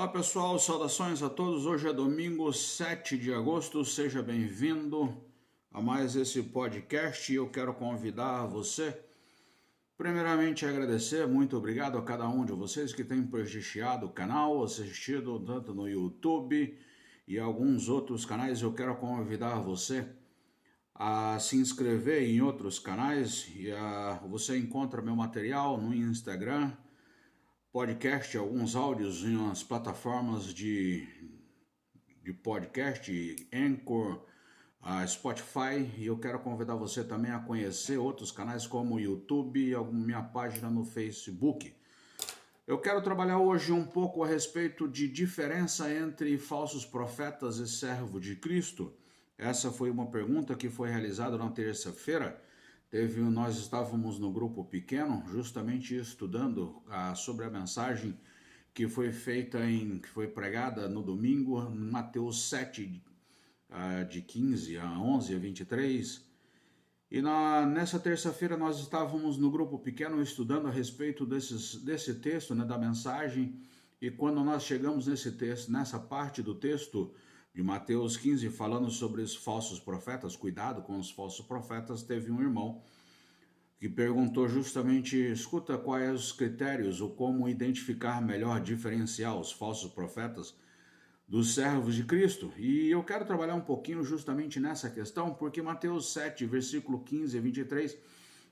Olá pessoal, saudações a todos. Hoje é domingo 7 de agosto, seja bem-vindo a mais esse podcast. Eu quero convidar você, primeiramente, a agradecer, muito obrigado a cada um de vocês que tem prestigiado o canal, assistido tanto no YouTube e alguns outros canais. Eu quero convidar você a se inscrever em outros canais e você encontra meu material no Instagram, podcast, alguns áudios em umas plataformas de podcast, Anchor, Spotify, e eu quero convidar você também a conhecer outros canais como o YouTube e a minha página no Facebook. Eu quero trabalhar hoje um pouco a respeito de diferença entre falsos profetas e servo de Cristo. Essa foi uma pergunta que foi realizada na terça-feira. Nós estávamos no grupo pequeno, justamente estudando sobre a mensagem que foi que foi pregada no domingo, Mateus 7, de 15 a 11 a 23. E nessa terça-feira nós estávamos no grupo pequeno estudando a respeito desse texto, né, da mensagem. E quando nós chegamos nesse texto, nessa parte do texto de Mateus 15, falando sobre os falsos profetas, cuidado com os falsos profetas, teve um irmão que perguntou justamente, escuta, quais os critérios ou como identificar melhor, diferenciar os falsos profetas dos servos de Cristo. E eu quero trabalhar um pouquinho justamente nessa questão, porque Mateus 7, versículo 15 a 23,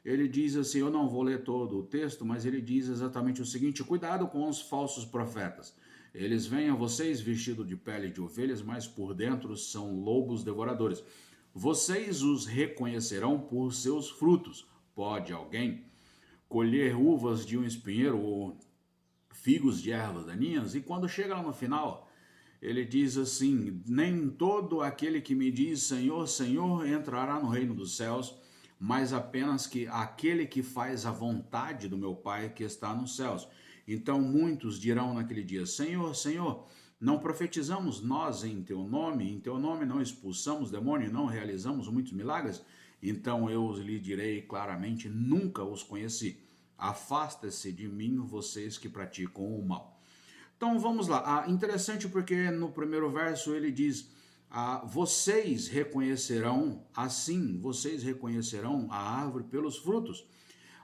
ele diz assim, eu não vou ler todo o texto, mas ele diz exatamente o seguinte, cuidado com os falsos profetas. Eles vêm a vocês vestidos de pele de ovelhas, mas por dentro são lobos devoradores. Vocês os reconhecerão por seus frutos. Pode alguém colher uvas de um espinheiro ou figos de ervas daninhas? E quando chega lá no final, ele diz assim, nem todo aquele que me diz Senhor, Senhor entrará no reino dos céus, mas apenas que aquele que faz a vontade do meu Pai que está nos céus. Então muitos dirão naquele dia, Senhor, Senhor, não profetizamos nós em teu nome não expulsamos demônio, não realizamos muitos milagres? Então eu lhe direi claramente, nunca os conheci. Afasta-se de mim, vocês que praticam o mal. Então vamos lá. Interessante porque no primeiro verso ele diz, vocês reconhecerão a árvore pelos frutos.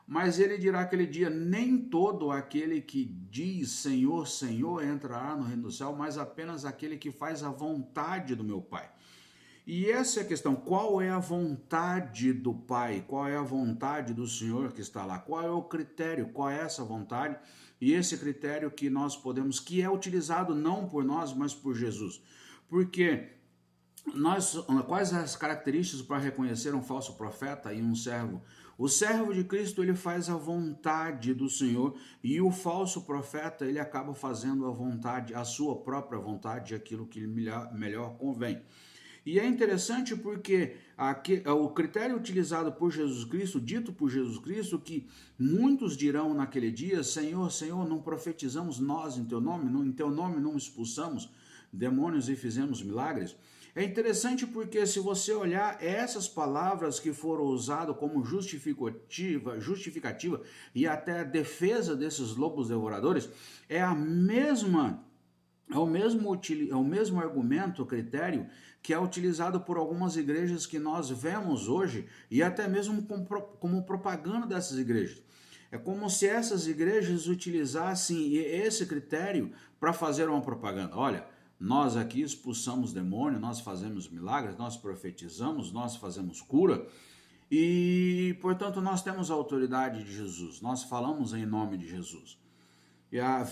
Mas ele dirá aquele dia, nem todo aquele que diz Senhor, Senhor entrará no reino do céu, mas apenas aquele que faz a vontade do meu Pai. E essa é a questão, qual é a vontade do Pai? Qual é a vontade do Senhor que está lá? Qual é o critério? Qual é essa vontade? E esse critério que nós podemos, que é utilizado não por nós, mas por Jesus. Porque quais as características para reconhecer um falso profeta e um servo? O servo de Cristo, ele faz a vontade do Senhor, e o falso profeta, ele acaba fazendo a sua própria vontade, aquilo que melhor convém. E é interessante porque o critério utilizado por Jesus Cristo, dito por Jesus Cristo, que muitos dirão naquele dia, Senhor, Senhor, não profetizamos nós em teu nome não expulsamos demônios e fizemos milagres. É interessante porque se você olhar essas palavras que foram usadas como justificativa e até defesa desses lobos devoradores, é o mesmo argumento, critério que é utilizado por algumas igrejas que nós vemos hoje e até mesmo como propaganda dessas igrejas. É como se essas igrejas utilizassem esse critério para fazer uma propaganda. Olha, nós aqui expulsamos demônio, nós fazemos milagres, nós profetizamos, nós fazemos cura e, portanto, nós temos a autoridade de Jesus, nós falamos em nome de Jesus.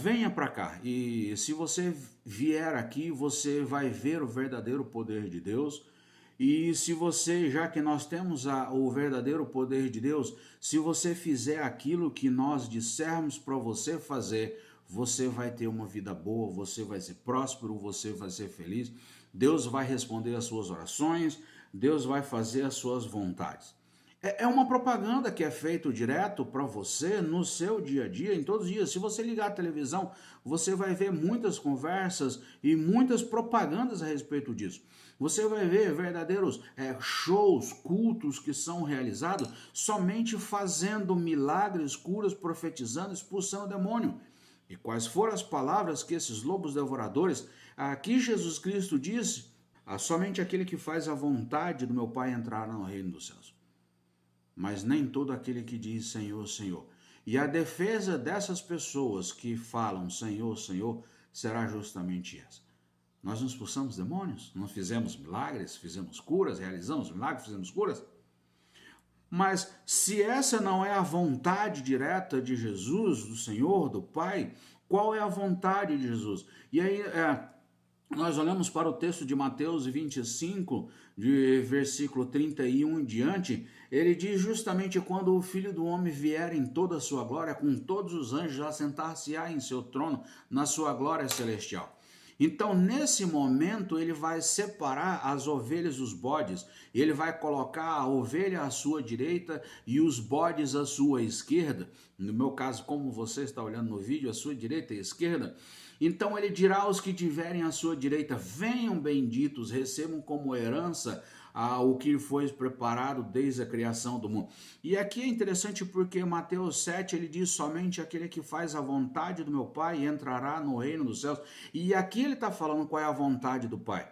Venha para cá, e se você vier aqui, você vai ver o verdadeiro poder de Deus. E se você, já que nós temos o verdadeiro poder de Deus, se você fizer aquilo que nós dissermos para você fazer, você vai ter uma vida boa, você vai ser próspero, você vai ser feliz. Deus vai responder às suas orações, Deus vai fazer as suas vontades. É uma propaganda que é feita direto para você no seu dia a dia, em todos os dias. Se você ligar a televisão, você vai ver muitas conversas e muitas propagandas a respeito disso. Você vai ver verdadeiros shows, cultos que são realizados somente fazendo milagres, curas, profetizando, expulsando demônio. E quais foram as palavras que esses lobos devoradores, aqui Jesus Cristo disse, somente aquele que faz a vontade do meu Pai entrará no reino dos céus. Mas nem todo aquele que diz Senhor, Senhor. E a defesa dessas pessoas que falam Senhor, Senhor, será justamente essa. Nós não expulsamos demônios, nós fizemos milagres, fizemos curas, realizamos milagres, fizemos curas. Mas se essa não é a vontade direta de Jesus, do Senhor, do Pai, qual é a vontade de Jesus? E aí nós olhamos para o texto de Mateus 25, de versículo 31 em diante, ele diz justamente quando o Filho do Homem vier em toda a sua glória, com todos os anjos, assentar-se-á em seu trono, na sua glória celestial. Então, nesse momento, ele vai separar as ovelhas dos bodes, ele vai colocar a ovelha à sua direita e os bodes à sua esquerda. No meu caso, como você está olhando no vídeo, a sua direita e esquerda. Então ele dirá aos que tiverem à sua direita, venham benditos, recebam como herança o que foi preparado desde a criação do mundo. E aqui é interessante porque Mateus 7, ele diz, somente aquele que faz a vontade do meu Pai entrará no reino dos céus. E aqui ele está falando qual é a vontade do Pai.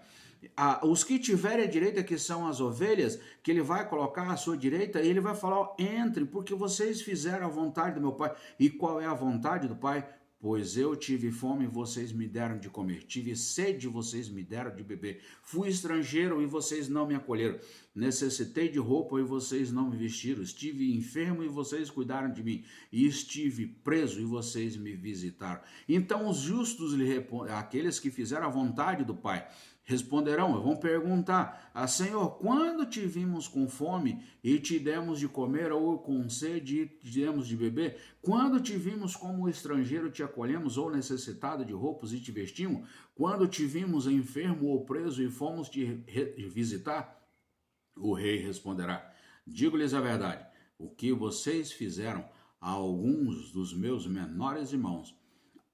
Os que tiverem à direita, que são as ovelhas, que ele vai colocar à sua direita, e ele vai falar, entre, porque vocês fizeram a vontade do meu Pai. E qual é a vontade do Pai? Pois eu tive fome e vocês me deram de comer, tive sede e vocês me deram de beber, fui estrangeiro e vocês não me acolheram, necessitei de roupa e vocês não me vestiram, estive enfermo e vocês cuidaram de mim, e estive preso e vocês me visitaram. Então os justos lhe respondem, aqueles que fizeram a vontade do Pai, responderão, vão perguntar, Senhor, quando te vimos com fome e te demos de comer, ou com sede e te demos de beber? Quando te vimos como estrangeiro, te acolhemos, ou necessitado de roupas e te vestimos? Quando te vimos enfermo ou preso e fomos te visitar? O rei responderá, digo-lhes a verdade, o que vocês fizeram a alguns dos meus menores irmãos,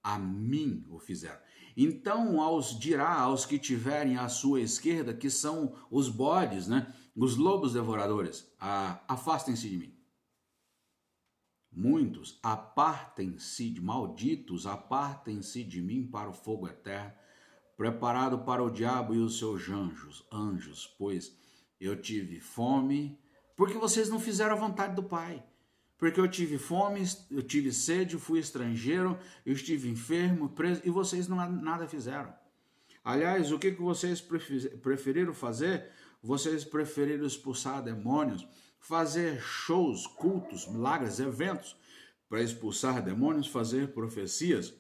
a mim o fizeram. Então dirá aos que tiverem à sua esquerda, que são os bodes, né? Os lobos devoradores, afastem-se de mim. Muitos apartem-se, malditos, apartem-se de mim para o fogo eterno, preparado para o diabo e os seus anjos, pois eu tive fome, porque vocês não fizeram a vontade do Pai. Porque eu tive fome, eu tive sede, fui estrangeiro, eu estive enfermo, preso, e vocês nada fizeram. Aliás, o que vocês preferiram fazer? Vocês preferiram expulsar demônios, fazer shows, cultos, milagres, eventos, para expulsar demônios, fazer profecias.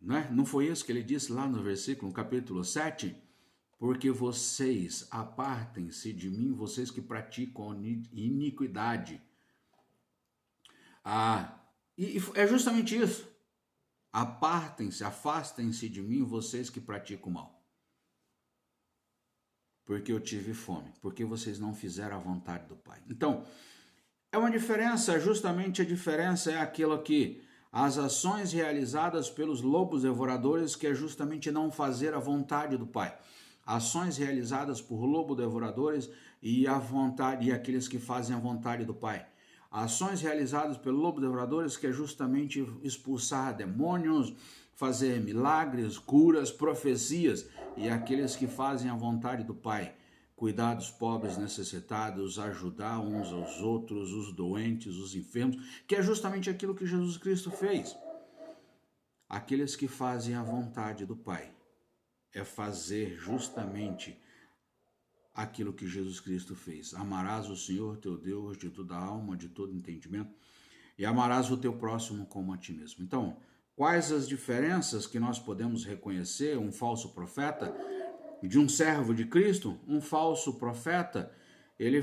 Né? Não foi isso que ele disse lá no versículo, no capítulo 7? Porque vocês apartem-se de mim, vocês que praticam iniquidade. E é justamente isso. Apartem-se, afastem-se de mim, vocês que praticam mal. Porque eu tive fome, porque vocês não fizeram a vontade do Pai. Então, é uma diferença, justamente a diferença é aquilo que as ações realizadas pelos lobos devoradores, que é justamente não fazer a vontade do Pai. Ações realizadas por lobos devoradores e aqueles que fazem a vontade do Pai. Ações realizadas pelo lobo devoradores, que é justamente expulsar demônios, fazer milagres, curas, profecias, e aqueles que fazem a vontade do Pai, cuidar dos pobres necessitados, ajudar uns aos outros, os doentes, os enfermos, que é justamente aquilo que Jesus Cristo fez. Aqueles que fazem a vontade do Pai é fazer justamente aquilo que Jesus Cristo fez. Amarás o Senhor teu Deus de toda a alma, de todo entendimento, e amarás o teu próximo como a ti mesmo. Então, quais as diferenças que nós podemos reconhecer? Um falso profeta de um servo de Cristo? Um falso profeta, ele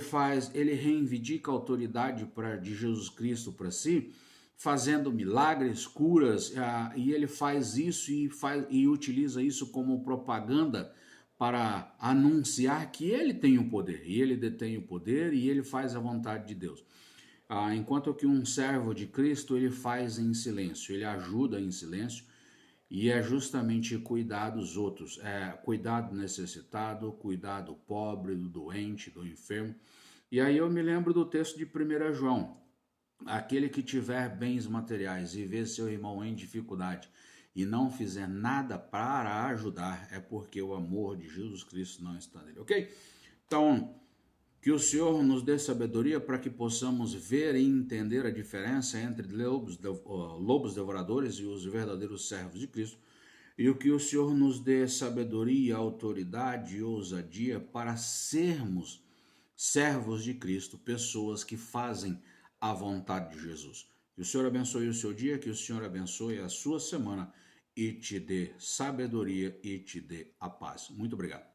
reivindica a autoridade de Jesus Cristo para si, fazendo milagres, curas, e ele faz isso e utiliza isso como propaganda para anunciar que ele tem o poder, e ele detém o poder, e ele faz a vontade de Deus. Enquanto que um servo de Cristo, ele faz em silêncio, ele ajuda em silêncio, e é justamente cuidar dos outros, cuidar do necessitado, cuidar do pobre, do doente, do enfermo. E aí eu me lembro do texto de 1 João. Aquele que tiver bens materiais e vê seu irmão em dificuldade e não fizer nada para ajudar, é porque o amor de Jesus Cristo não está nele, ok? Então, que o Senhor nos dê sabedoria para que possamos ver e entender a diferença entre lobos devoradores e os verdadeiros servos de Cristo. E o que o Senhor nos dê sabedoria, autoridade e ousadia para sermos servos de Cristo, pessoas que fazem a vontade de Jesus. Que o Senhor abençoe o seu dia, que o Senhor abençoe a sua semana e te dê sabedoria e te dê a paz. Muito obrigado.